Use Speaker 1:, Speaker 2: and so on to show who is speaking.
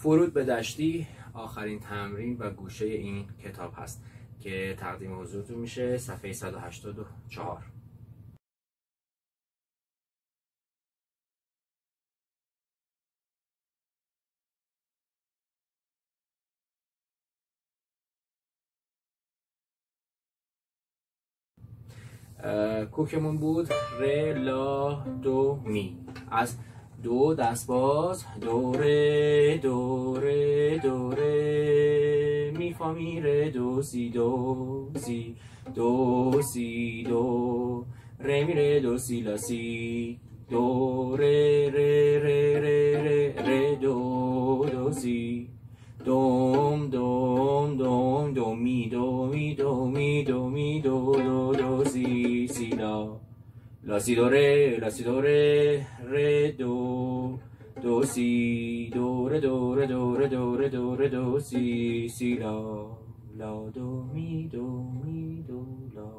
Speaker 1: فرود به دشتی آخرین تمرین و گوشه این کتاب هست که تقدیم حضورتون میشه صفحه 184. کوکمون بود ر لا دو می. از دو دست باز دو ره دو ره دو ره می فا می ره دو سی دو سی دو سی دو ره می ره دو سی لا سی دو ره ره ره ره ره ره دو دو سی دوم دوم دوم دو می دو می دو می دو می دو دو دو سی سی لا سی دو ره ره دو دو سی دو ره دو ره دو ره دو ره دو ره دو سی سی لا دو می دو می دو لا.